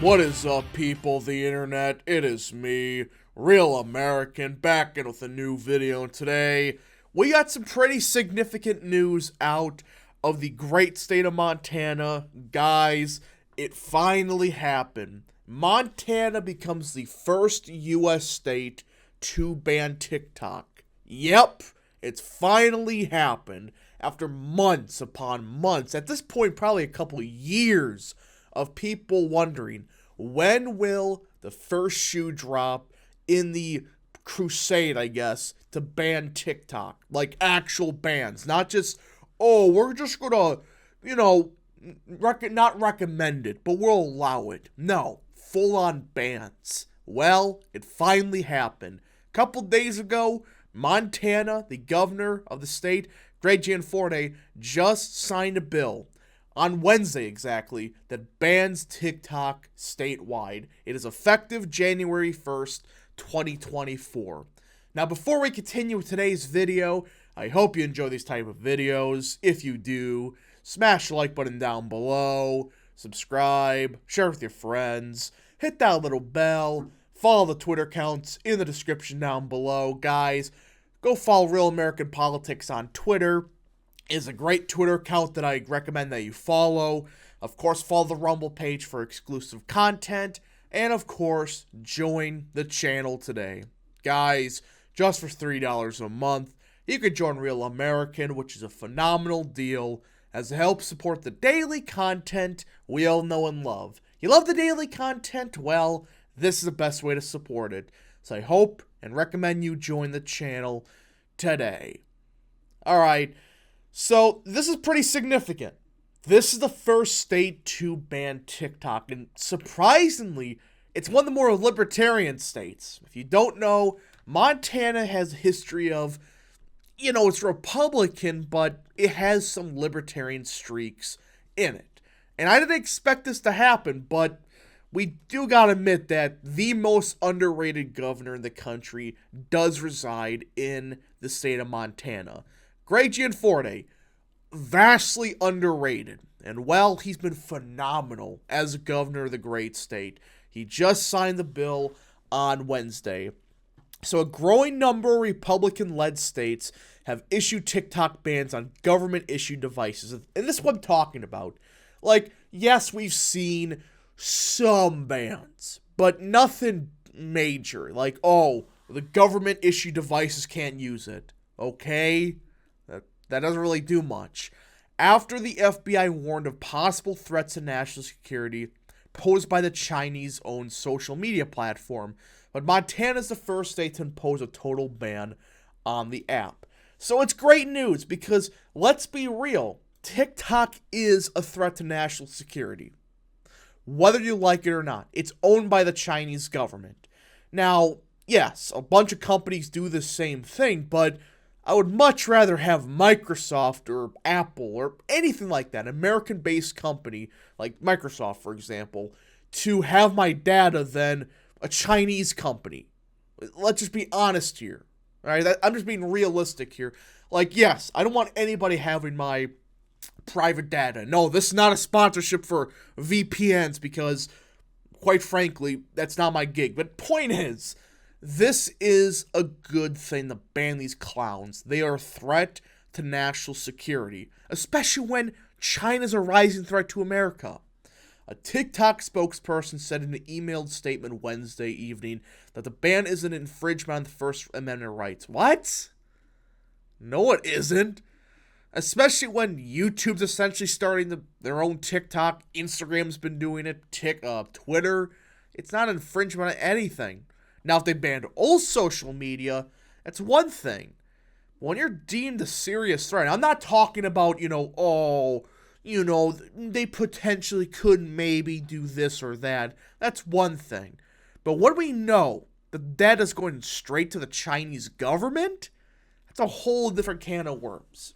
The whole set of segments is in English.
What is up, people of the internet? It is me, Real American, back in with a new video. And today, we got some pretty significant news out of the great state of Montana. Guys, it finally happened. Montana becomes the first U.S. state to ban TikTok. Yep, it's finally happened after months upon months. At this point, probably a couple years of people wondering, when will the first shoe drop in the crusade, I guess, to ban TikTok? Like actual bans, not just, oh, we're just gonna, not recommend it, but we'll allow it. No, full-on bans. Well, it finally happened. A couple days ago, Montana, the governor of the state, Greg Gianforte, just signed a bill on Wednesday exactly that bans TikTok statewide. It is effective January 1st, 2024. Now, before we continue with today's video, I hope you enjoy these type of videos. If you do, smash the like button down below, subscribe, share with your friends, hit that little bell, follow the Twitter accounts in the description down below. Guys, go follow Real American Politics on Twitter. Is a great Twitter account that I recommend that you follow. Of course, follow the Rumble page for exclusive content. And of course, join the channel today. Guys, just for $3 a month, you can join Real American, which is a phenomenal deal, as it helps support the daily content we all know and love. You love the daily content? Well, this is the best way to support it. So I hope and recommend you join the channel today. Alright. So, this is pretty significant. This is the first state to ban TikTok, and surprisingly, it's one of the more libertarian states. If you don't know, Montana has a history of, it's Republican, but it has some libertarian streaks in it. And I didn't expect this to happen, but we do gotta admit that the most underrated governor in the country does reside in the state of Montana. Greg Gianforte, vastly underrated, and well, he's been phenomenal as governor of the great state. He just signed the bill on Wednesday. So a growing number of Republican-led states have issued TikTok bans on government-issued devices, and this is what I'm talking about. Like, yes, we've seen some bans, but nothing major. Like, oh, the government-issued devices can't use it. Okay? That doesn't really do much. After the FBI warned of possible threats to national security posed by the Chinese-owned social media platform, but Montana is the first state to impose a total ban on the app. So it's great news because, let's be real, TikTok is a threat to national security. Whether you like it or not, it's owned by the Chinese government. Now, yes, a bunch of companies do the same thing, but I would much rather have Microsoft or Apple or anything like that, an American-based company like Microsoft, for example, to have my data than a Chinese company. Let's just be honest here. All right, I'm just being realistic here. Like, yes, I don't want anybody having my private data. No, this is not a sponsorship for VPNs because, quite frankly, that's not my gig. But point is, this is a good thing to ban these clowns. They are a threat to national security, especially when China's a rising threat to America. A TikTok spokesperson said in an emailed statement Wednesday evening that the ban is an infringement on the First Amendment rights. What? No, it isn't. Especially when YouTube's essentially starting their own TikTok. Instagram's been doing it. Twitter. It's not an infringement on anything. Now, if they banned all social media, that's one thing. When you're deemed a serious threat, I'm not talking about, they potentially could maybe do this or that. That's one thing. But when we know that that is going straight to the Chinese government, that's a whole different can of worms.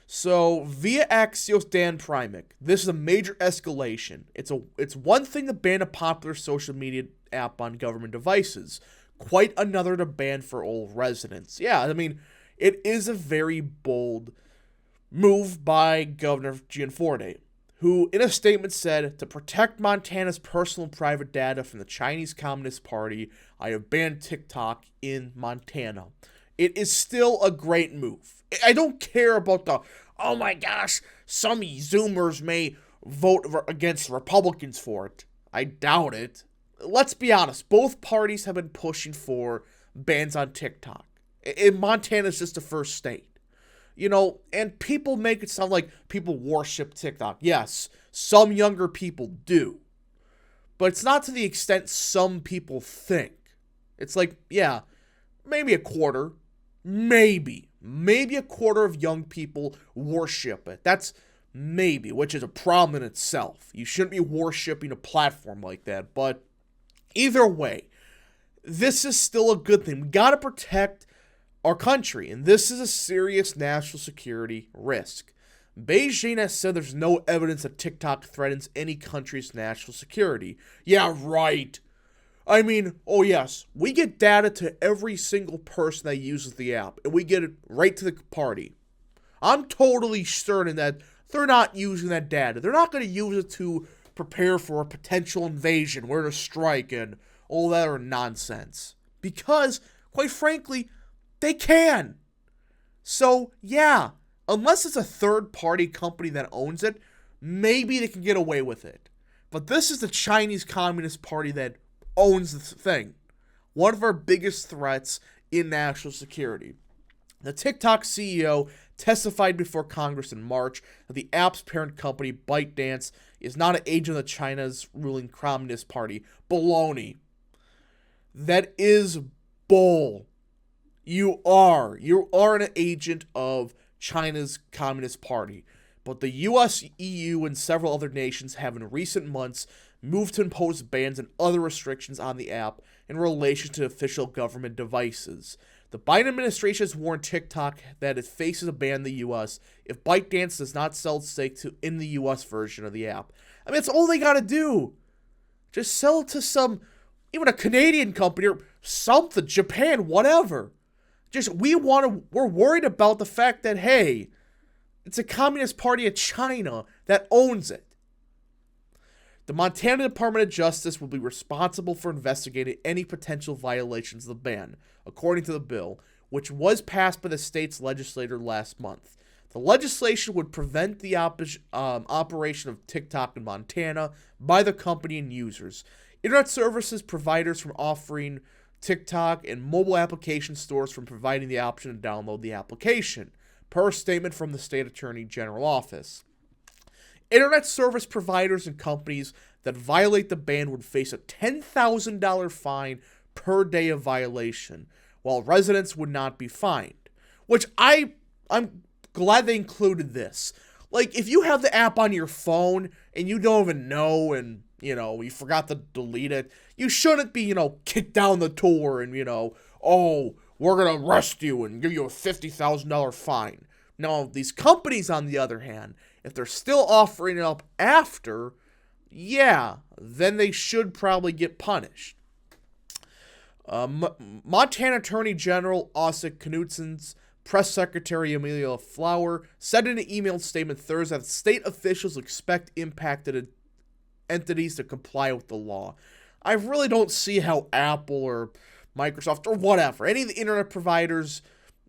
So, via Axios' Dan Primack, this is a major escalation. It's one thing to ban a popular social media app on government devices. Quite another to ban for all residents. Yeah, I mean, it is a very bold move by Governor Gianforte, who in a statement said, "To protect Montana's personal and private data from the Chinese Communist Party, I have banned TikTok in Montana." It is still a great move. I don't care about the, oh my gosh, some Zoomers may vote against Republicans for it. I doubt it. Let's be honest, both parties have been pushing for bans on TikTok. Montana's just the first state. And people make it sound like people worship TikTok. Yes, some younger people do. But it's not to the extent some people think. It's like, yeah, maybe a quarter. Maybe a quarter of young people worship it. That's maybe, which is a problem in itself. You shouldn't be worshiping a platform like that. But either way, this is still a good thing. We got to protect our country, and this is a serious national security risk. Beijing has said there's no evidence that TikTok threatens any country's national security. Yeah, right. I mean, oh yes, we get data to every single person that uses the app, and we get it right to the party. I'm totally certain that they're not using that data. They're not going to use it to prepare for a potential invasion, where to strike, and all that are nonsense. Because, quite frankly, they can. So, yeah, unless it's a third-party company that owns it, maybe they can get away with it. But this is the Chinese Communist Party that owns the thing. One of our biggest threats in national security. The TikTok CEO testified before Congress in March that the app's parent company, ByteDance, is not an agent of China's ruling Communist Party. Baloney. That is bull. You are an agent of China's Communist Party. But the US, EU, and several other nations have in recent months moved to impose bans and other restrictions on the app in relation to official government devices. The Biden administration has warned TikTok that it faces a ban in the US if ByteDance does not sell its stake in the US version of the app. I mean, that's all they gotta do. Just sell it to even a Canadian company or something, Japan, whatever. We're worried about the fact that, hey, it's a Communist Party of China that owns it. The Montana Department of Justice will be responsible for investigating any potential violations of the ban, according to the bill, which was passed by the state's legislature last month. The legislation would prevent the operation of TikTok in Montana by the company and users. Internet services providers from offering TikTok and mobile application stores from providing the option to download the application, per statement from the State Attorney General Office. Internet service providers and companies that violate the ban would face a $10,000 fine per day of violation, while residents would not be fined. Which I'm glad they included this. Like, if you have the app on your phone and you don't even know and, you forgot to delete it, you shouldn't be, kicked down the door and, oh, we're going to arrest you and give you a $50,000 fine. Now, these companies, on the other hand, if they're still offering it up after, yeah, then they should probably get punished. Montana Attorney General Asa Knutson's Press Secretary Amelia Flower said in an emailed statement Thursday that state officials expect impacted entities to comply with the law. I really don't see how Apple or Microsoft or whatever, any of the internet providers,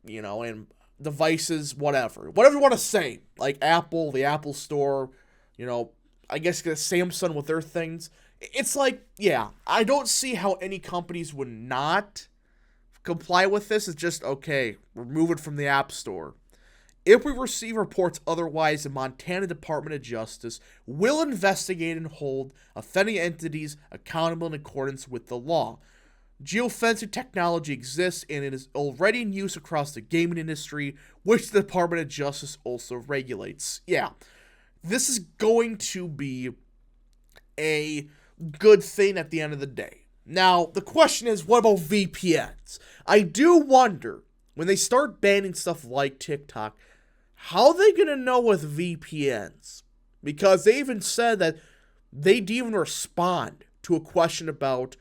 and devices, whatever you want to say, like Apple, the Apple Store, I guess Samsung with their things. It's like, yeah, I don't see how any companies would not comply with this. It's just, okay, remove it from the App Store. If we receive reports otherwise, the Montana Department of Justice will investigate and hold offending entities accountable in accordance with the law. Geofencing technology exists, and it is already in use across the gaming industry, which the Department of Justice also regulates. Yeah, this is going to be a good thing at the end of the day. Now, the question is, what about VPNs? I do wonder, when they start banning stuff like TikTok, how are they going to know with VPNs? Because they even said that they'd even respond to a question about,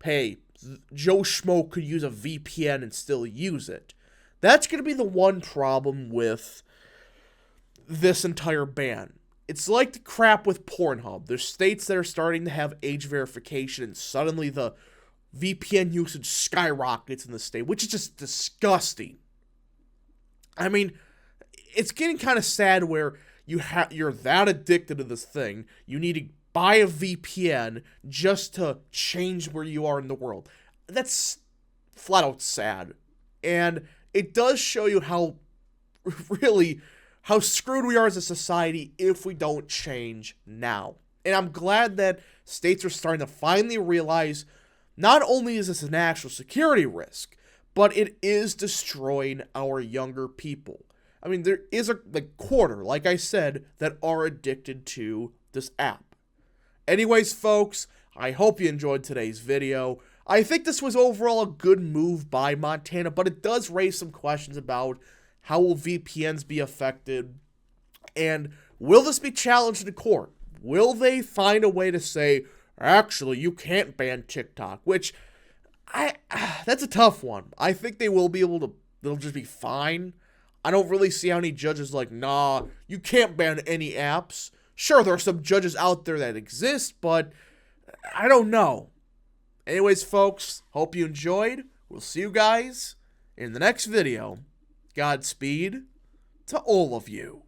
hey, Joe Schmo could use a VPN and still use it. That's going to be the one problem with this entire ban. It's like the crap with Pornhub. There's states that are starting to have age verification, and suddenly the VPN usage skyrockets in the state, which is just disgusting. I mean, it's getting kind of sad where you're that addicted to this thing, you need to buy a VPN just to change where you are in the world. That's flat out sad. And it does show you how screwed we are as a society if we don't change now. And I'm glad that states are starting to finally realize not only is this a national security risk, but it is destroying our younger people. I mean, there is a quarter, like I said, that are addicted to this app. Anyways, folks, I hope you enjoyed today's video. I think this was overall a good move by Montana, but it does raise some questions about how will VPNs be affected, and will this be challenged in court? Will they find a way to say, actually, you can't ban TikTok? Which, that's a tough one. I think they will be able to, they'll just be fine. I don't really see how any judges like, nah, you can't ban any apps. Sure, there are some judges out there that exist, but I don't know. Anyways, folks, hope you enjoyed. We'll see you guys in the next video. Godspeed to all of you.